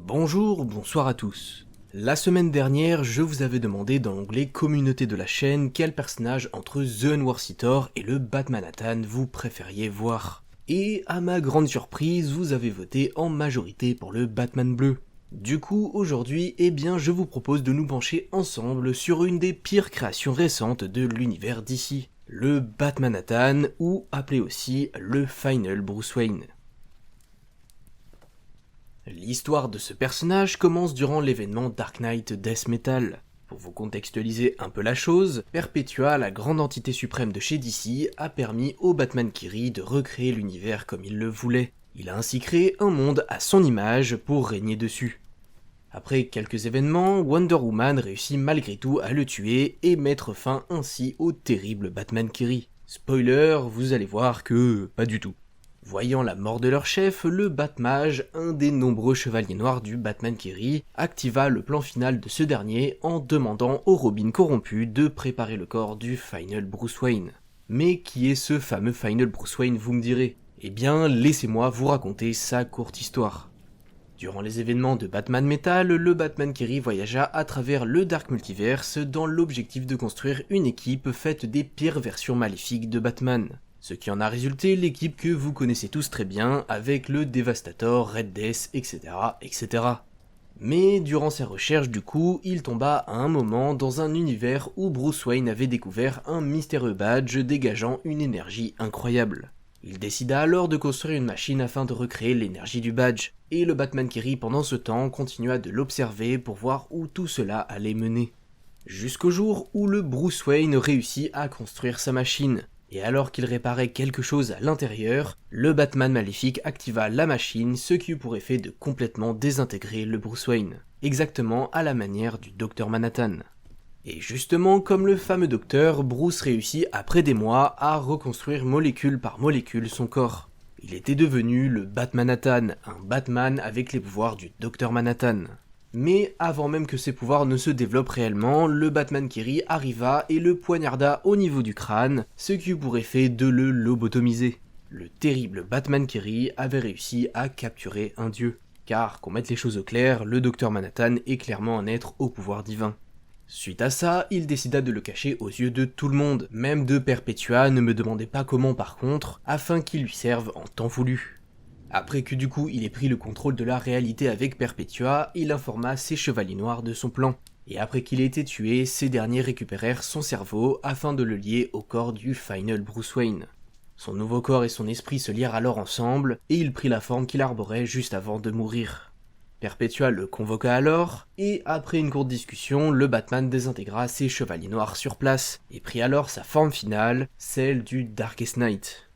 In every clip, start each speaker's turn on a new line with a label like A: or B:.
A: Bonjour, bonsoir à tous. La semaine dernière, je vous avais demandé dans l'onglet communauté de la chaîne quel personnage entre The Unworthy et le Batmanhattan vous préfériez voir. Et à ma grande surprise, vous avez voté en majorité pour le Batman bleu. Du coup, aujourd'hui, je vous propose de nous pencher ensemble sur une des pires créations récentes de l'univers DC, le Batmanhattan, ou appelé aussi le Final Bruce Wayne. L'histoire de ce personnage commence durant l'événement Dark Knight Death Metal. Pour vous contextualiser un peu la chose, Perpetua, la grande entité suprême de chez DC, a permis au Batman Kiri de recréer l'univers comme il le voulait. Il a ainsi créé un monde à son image pour régner dessus. Après quelques événements, Wonder Woman réussit malgré tout à le tuer et mettre fin ainsi au terrible Batman Kiri. Spoiler, vous allez voir que pas du tout. Voyant la mort de leur chef, le Batmage, un des nombreux chevaliers noirs du Batman Kiri, activa le plan final de ce dernier en demandant au Robin corrompu de préparer le corps du Final Bruce Wayne. Mais qui est ce fameux Final Bruce Wayne, vous me direz? Eh bien, laissez-moi vous raconter sa courte histoire. Durant les événements de Batman Metal, le Batman Kiri voyagea à travers le Dark Multiverse dans l'objectif de construire une équipe faite des pires versions maléfiques de Batman. Ce qui en a résulté l'équipe que vous connaissez tous très bien, avec le Devastator, Red Death, etc., etc. Mais durant ses recherches du coup, il tomba à un moment dans un univers où Bruce Wayne avait découvert un mystérieux badge dégageant une énergie incroyable. Il décida alors de construire une machine afin de recréer l'énergie du badge, et le Batman Kiri pendant ce temps continua de l'observer pour voir où tout cela allait mener. Jusqu'au jour où le Bruce Wayne réussit à construire sa machine. Et alors qu'il réparait quelque chose à l'intérieur, le Batman maléfique activa la machine, ce qui eut pour effet de complètement désintégrer le Bruce Wayne, exactement à la manière du Dr Manhattan. Et justement, comme le fameux docteur, Bruce réussit après des mois à reconstruire molécule par molécule son corps. Il était devenu le Batmanhattan, un Batman avec les pouvoirs du Dr Manhattan. Mais avant même que ses pouvoirs ne se développent réellement, le Batman Kiri arriva et le poignarda au niveau du crâne, ce qui eut pour effet de le lobotomiser. Le terrible Batman Kiri avait réussi à capturer un dieu. Car, qu'on mette les choses au clair, le Dr Manhattan est clairement un être au pouvoir divin. Suite à ça, il décida de le cacher aux yeux de tout le monde, même de Perpetua, ne me demandez pas comment par contre, afin qu'il lui serve en temps voulu. Après que du coup il ait pris le contrôle de la réalité avec Perpetua, il informa ses chevaliers noirs de son plan. Et après qu'il ait été tué, ces derniers récupérèrent son cerveau afin de le lier au corps du Final Bruce Wayne. Son nouveau corps et son esprit se lièrent alors ensemble, et il prit la forme qu'il arborait juste avant de mourir. Perpetua le convoqua alors, et après une courte discussion, le Batman désintégra ses chevaliers noirs sur place, et prit alors sa forme finale, celle du Darkest Knight.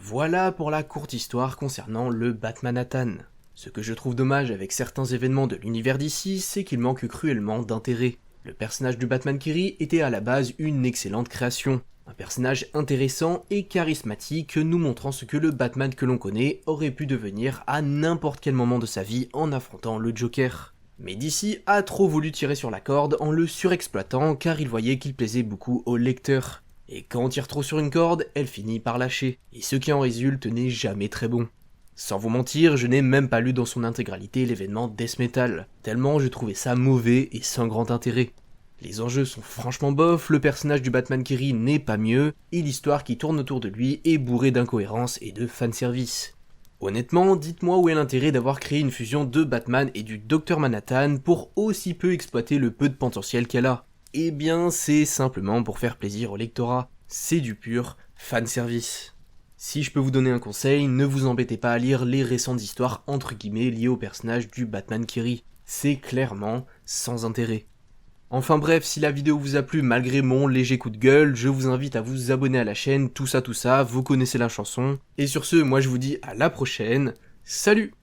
A: Voilà pour la courte histoire concernant le Batmanhattan. Ce que je trouve dommage avec certains événements de l'univers d'ici, c'est qu'il manque cruellement d'intérêt. Le personnage du Batman Kiri était à la base une excellente création. Un personnage intéressant et charismatique nous montrant ce que le Batman que l'on connaît aurait pu devenir à n'importe quel moment de sa vie en affrontant le Joker. Mais DC a trop voulu tirer sur la corde en le surexploitant car il voyait qu'il plaisait beaucoup aux lecteurs. Et quand on tire trop sur une corde, elle finit par lâcher, et ce qui en résulte n'est jamais très bon. Sans vous mentir, je n'ai même pas lu dans son intégralité l'événement Death Metal, tellement je trouvais ça mauvais et sans grand intérêt. Les enjeux sont franchement bof, le personnage du Batman Kiri n'est pas mieux, et l'histoire qui tourne autour de lui est bourrée d'incohérences et de fanservice. Honnêtement, dites-moi où est l'intérêt d'avoir créé une fusion de Batman et du Dr Manhattan pour aussi peu exploiter le peu de potentiel qu'elle a. Eh bien, c'est simplement pour faire plaisir au lectorat. C'est du pur fanservice. Si je peux vous donner un conseil, ne vous embêtez pas à lire les récentes histoires entre guillemets liées au personnage du Batman Kiri. C'est clairement sans intérêt. Enfin bref, si la vidéo vous a plu malgré mon léger coup de gueule, je vous invite à vous abonner à la chaîne, tout ça, vous connaissez la chanson. Et sur ce, moi je vous dis à la prochaine, salut!